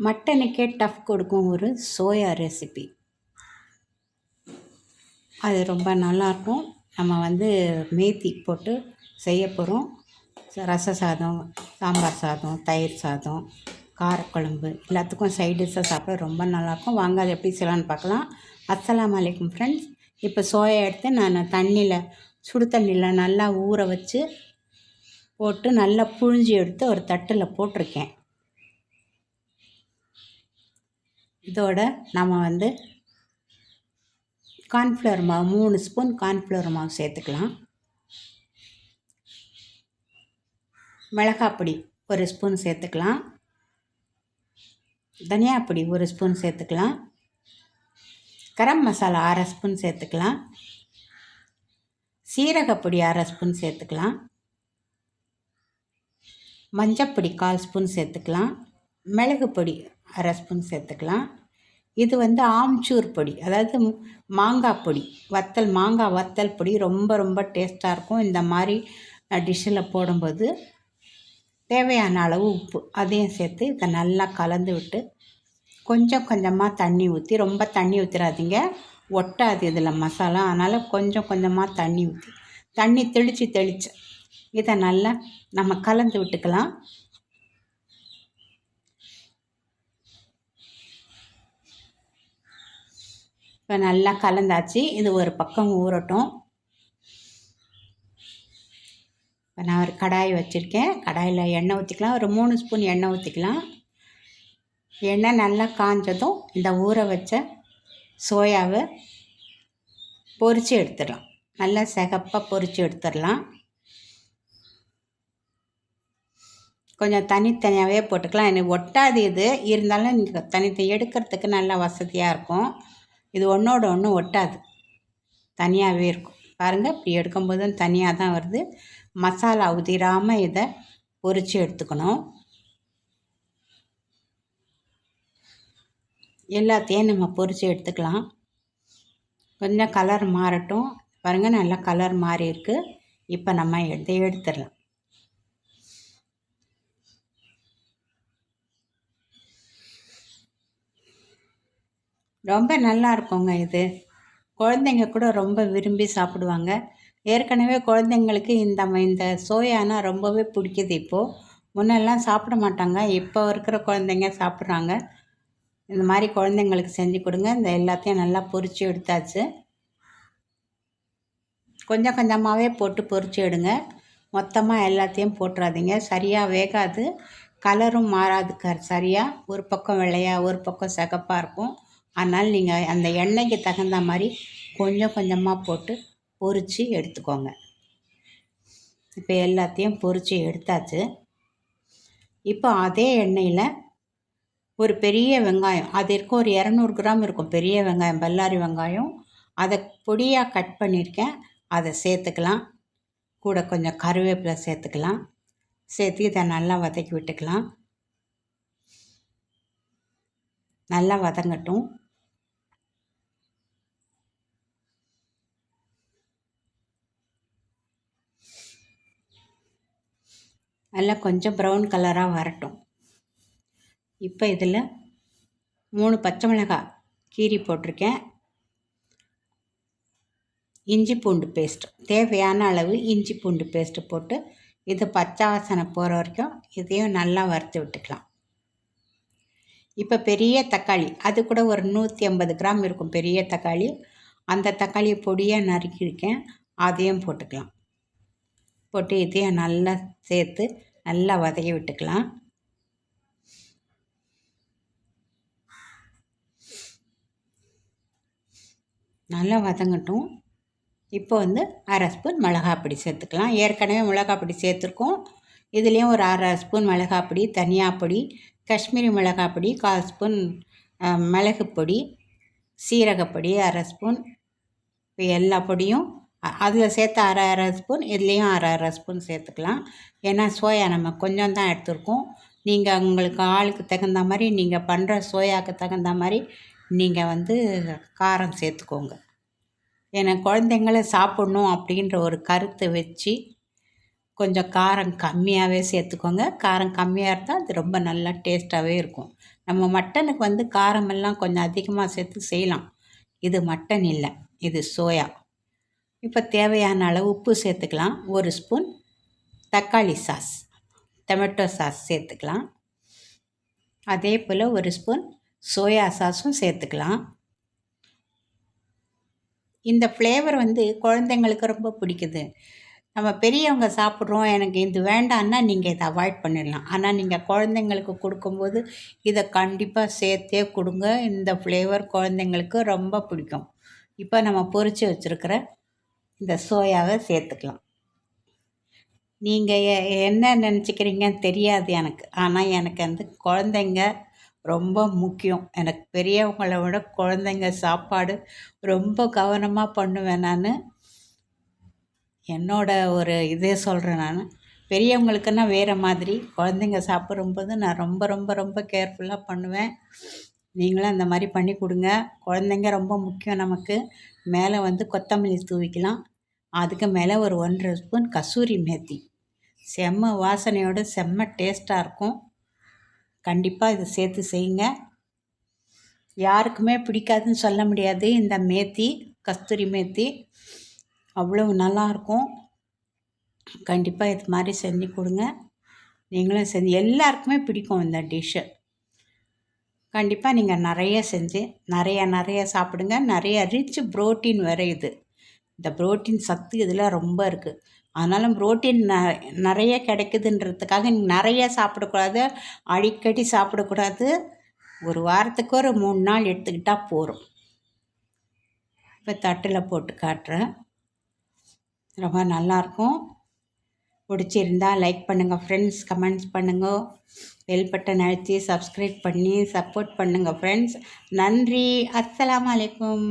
மட்டனுக்கே tough கொடுக்கும் ஒரு soya recipe. அது ரொம்ப நல்லாயிருக்கும். நம்ம மேத்தி போட்டு செய்ய போகிறோம். ரச சாதம், சாம்பார் சாதம், தயிர் சாதம், காரக்குழம்பு எல்லாத்துக்கும் சைட் டிஷ்ஷாக சாப்பிட ரொம்ப நல்லாயிருக்கும். வாங்க அது எப்படி செய்யலான்னு பார்க்கலாம். அஸ்ஸலாமு அலைக்கும் ஃப்ரெண்ட்ஸ். இப்போ சோயா எடுத்து நான் சுடு தண்ணியில் நல்லா ஊற வச்சு போட்டு நல்லா புழிஞ்சி எடுத்து ஒரு தட்டில் போட்டிருக்கேன். இதோட நம்ம கார்ன்ஃப்ளவர் மாவு 3 ஸ்பூன் கார்ன்ஃப்ளவர் மாவு சேர்த்துக்கலாம். மிளகாப்பொடி 1 ஸ்பூன் சேர்த்துக்கலாம். தனியாப்பொடி 1 ஸ்பூன் சேர்த்துக்கலாம். கரம் மசாலா 1/2 ஸ்பூன் சேர்த்துக்கலாம். சீரகப்பொடி 1/2 ஸ்பூன் சேர்த்துக்கலாம். மஞ்சப்பொடி 1/4 ஸ்பூன் சேர்த்துக்கலாம். மிளகு பொடி 1/2 ஸ்பூன் சேர்த்துக்கலாம். இது ஆம்ச்சூர் பொடி, அதாவது மாங்காய் பொடி, மாங்காய் வத்தல் பொடி. ரொம்ப ரொம்ப டேஸ்ட்டாக இருக்கும். இந்த மாதிரி டிஷ்ஷில் போடும்போது தேவையான அளவு உப்பு அதையும் சேர்த்து இதை நல்லா கலந்து விட்டு கொஞ்சம் கொஞ்சமாக தண்ணி ஊற்றி, ரொம்ப தண்ணி ஊற்றிடாதீங்க, ஒட்டாது இதில் மசாலா. அதனால் கொஞ்சம் கொஞ்சமாக தண்ணி ஊற்றி, தண்ணி தெளித்து இதை நல்லா நம்ம கலந்து விட்டுக்கலாம். இப்போ நல்லா கலந்தாச்சு. இது ஒரு பக்கம் ஊறட்டும். இப்போ நான் ஒரு கடாய் வச்சுருக்கேன். கடாயில் எண்ணெய் ஊற்றிக்கலாம். ஒரு 3 ஸ்பூன் எண்ணெய் ஊற்றிக்கலாம். எண்ணெய் நல்லா காஞ்சதும் இந்த ஊற வச்ச சோயாவை பொரித்து எடுத்துடலாம். நல்லா சிகப்பாக பொரித்து எடுத்துடலாம். கொஞ்சம் தனித்தனியாகவே போட்டுக்கலாம். எனக்கு ஒட்டாது இது, இருந்தாலும் நீங்கள் தனித்தனி எடுக்கிறதுக்கு நல்லா வசதியாக இருக்கும். இது ஒன்றோட ஒன்று ஒட்டாது, தனியாகவே இருக்கும். பாருங்கள், இப்படி எடுக்கும்போதும் தனியாக தான் வருது. மசாலா உதிராமல் இதை பொரித்து எடுத்துக்கணும். எல்லாத்தையும் நம்ம பொரித்து எடுத்துக்கலாம். கொஞ்சம் கலர் மாறட்டும். பாருங்கள், நல்லா கலர் மாறி இருக்குது. இப்போ நம்ம இதை எடுத்துடலாம். ரொம்ப நல்லா இருக்குங்க இது. குழந்தைங்க கூட ரொம்ப விரும்பி சாப்பிடுவாங்க. ஏற்கனவே குழந்தைங்களுக்கு இந்த சோயானா ரொம்பவே பிடிக்குது. இப்போது முன்னெல்லாம் சாப்பிட மாட்டாங்க, இப்போ இருக்கிற குழந்தைங்க சாப்பிட்றாங்க. இந்த மாதிரி குழந்தைங்களுக்கு செஞ்சு கொடுங்க. இந்த எல்லாத்தையும் நல்லா பொரித்து எடுத்தாச்சு. கொஞ்சம் கொஞ்சமாகவே போட்டு பொரித்து எடுங்க. மொத்தமாக எல்லாத்தையும் போட்டுறாதீங்க, சரியாக வேகாது, கலரும் மாறாது. சரியாக ஒரு பக்கம் வெள்ளையாக ஒரு பக்கம் சிகப்பாக இருக்கும். அதனால் நீங்கள் அந்த எண்ணெய்க்கு தகுந்த மாதிரி கொஞ்சம் கொஞ்சமாக போட்டு பொரித்து எடுத்துக்கோங்க. இப்போ எல்லாத்தையும் பொரித்து எடுத்தாச்சு. இப்போ அதே எண்ணெயில் ஒரு பெரிய வெங்காயம், அது இருக்கும், ஒரு 200 கிராம் இருக்கும் பெரிய வெங்காயம், பல்லாரி வெங்காயம். அதை பொடியாக கட் பண்ணியிருக்கேன், அதை சேர்த்துக்கலாம். கூட கொஞ்சம் கருவேப்பிலை சேர்த்துக்கலாம். சேர்த்து இதை நல்லா வதக்கி விட்டுக்கலாம். நல்லா வதங்கட்டும். நல்லா கொஞ்சம் ப்ரௌன் கலராக வரட்டும். இப்போ இதில் 3 பச்சை மிளகாய் கீரி போட்டிருக்கேன். இஞ்சி பூண்டு பேஸ்ட், தேவையான அளவு இஞ்சி பூண்டு பேஸ்ட்டு போட்டு இது பச்சை வாசனை போகிற வரைக்கும் இதையும் நல்லா வறுத்து விட்டுக்கலாம். இப்போ பெரிய தக்காளி, அது கூட ஒரு 150 கிராம் இருக்கும் பெரிய தக்காளி. அந்த தக்காளியை பொடியாக நறுக்கியிருக்கேன், அதையும் போட்டுக்கலாம். போட்டு இதையும் நல்லா சேர்த்து நல்லா வதக்கி விட்டுக்கலாம். நல்லா வதங்கட்டும். இப்போ 1/2 ஸ்பூன் மிளகாப்பொடி சேர்த்துக்கலாம். ஏற்கனவே மிளகாப்பொடி சேர்த்துருக்கோம். இதுலேயும் ஒரு 1/2 ஸ்பூன் மிளகாப்பொடி, தனியாப்பொடி, காஷ்மீரி மிளகாப்பொடி 1/4 ஸ்பூன், மிளகு பொடி, சீரகப்பொடி 1/2 ஸ்பூன். இப்போ எல்லா பொடியும் அதில் சேர்த்து 1/2 ஸ்பூன், இதுலேயும் 1/2 ஸ்பூன் சேர்த்துக்கலாம். ஏன்னா சோயா நம்ம கொஞ்சம் தான் எடுத்துருக்கோம். நீங்கள் உங்களுக்கு ஆளுக்கு தகுந்த மாதிரி, நீங்கள் பண்ணுற சோயாவுக்கு தகுந்த மாதிரி நீங்கள் காரம் சேர்த்துக்கோங்க. ஏன்னா குழந்தைங்கள சாப்பிட்ணும் அப்படின்ற ஒரு கருத்தை வச்சு கொஞ்சம் காரம் கம்மியாகவே சேர்த்துக்கோங்க. காரம் கம்மியாக இருந்தால் அது ரொம்ப நல்லா டேஸ்ட்டாகவே இருக்கும். நம்ம மட்டனுக்கு வந்து காரமெல்லாம் கொஞ்சம் அதிகமாக சேர்த்து செய்யலாம். இது மட்டன் இல்லை, இது சோயா. இப்போ தேவையான அளவு உப்பு சேர்த்துக்கலாம். 1 ஸ்பூன் தக்காளி சாஸ், டொமேட்டோ சாஸ் சேர்த்துக்கலாம். அதே போல் 1 ஸ்பூன் சோயா சாஸும் சேர்த்துக்கலாம். இந்த ஃப்ளேவர் வந்து குழந்தைங்களுக்கு ரொம்ப பிடிக்குது. நம்ம பெரியவங்க சாப்பிட்றோம், எனக்கு இது வேண்டான்னா நீங்கள் இதை அவாய்ட் பண்ணிடலாம். ஆனால் நீங்கள் குழந்தைங்களுக்கு கொடுக்கும்போது இதை கண்டிப்பாக சேர்த்தே கொடுங்க. இந்த ஃப்ளேவர் குழந்தைங்களுக்கு ரொம்ப பிடிக்கும். இப்போ நம்ம பொரித்து வச்சுருக்கிற இந்த சோயாவை சேர்த்துக்கலாம். நீங்கள் என்ன நினச்சிக்கிறீங்கன்னு தெரியாது எனக்கு. ஆனால் எனக்கு வந்து குழந்தைங்க ரொம்ப முக்கியம். எனக்கு பெரியவங்களை விட குழந்தைங்க சாப்பாடு ரொம்ப கவனமாக பண்ணுவேன் நான். என்னோட ஒரு இதே சொல்கிறேன் நான். பெரியவங்களுக்குன்னா வேறு மாதிரி, குழந்தைங்க சாப்பிடும்போது நான் ரொம்ப ரொம்ப ரொம்ப கேர்ஃபுல்லாக பண்ணுவேன். நீங்களும் அந்த மாதிரி பண்ணி கொடுங்க. குழந்தைங்க ரொம்ப முக்கியம் நமக்கு. மேலே வந்து கொத்தமல்லி தூவிக்கலாம். அதுக்கு மேலே ஒரு 1½ ஸ்பூன் கசூரி மேத்தி. செம்ம வாசனையோடு செம்ம டேஸ்ட்டாக இருக்கும். கண்டிப்பாக இதை சேர்த்து செய்யுங்க. யாருக்குமே பிடிக்காதுன்னு சொல்ல முடியாது. இந்த மேத்தி, கஸ்தூரி மேத்தி அவ்வளோ நல்லாயிருக்கும். கண்டிப்பாக இது மாதிரி செஞ்சு கொடுங்க. நீங்களும் செஞ்சு எல்லாருக்குமே பிடிக்கும் இந்த டிஷ்ஷு. கண்டிப்பாக நீங்கள் நிறைய செஞ்சு நிறைய சாப்பிடுங்க. நிறைய ரிச் புரோட்டீன் வேறு இது. இந்த புரோட்டீன் சத்து இதில் ரொம்ப இருக்குது. அதனால் புரோட்டீன் நிறைய கிடைக்குதுன்றதுக்காக நீங்கள் நிறைய சாப்பிடக்கூடாது, அடிக்கடி சாப்பிடக்கூடாது. ஒரு வாரத்துக்கு ஒரு 3 நாள் எடுத்துக்கிட்டால் போதும். இப்போ தட்டில் போட்டு காட்டுறேன். ரொம்ப நல்லாயிருக்கும். பிடிச்சிருந்தா லைக் பண்ணுங்கள் ஃப்ரெண்ட்ஸ், கமெண்ட்ஸ் பண்ணுங்க, பெல் பட்டன் அழுத்தி சப்ஸ்கிரைப் பண்ணி சப்போர்ட் பண்ணுங்கள் ஃப்ரெண்ட்ஸ். நன்றி. அஸ்ஸலாமு அலைக்கும்.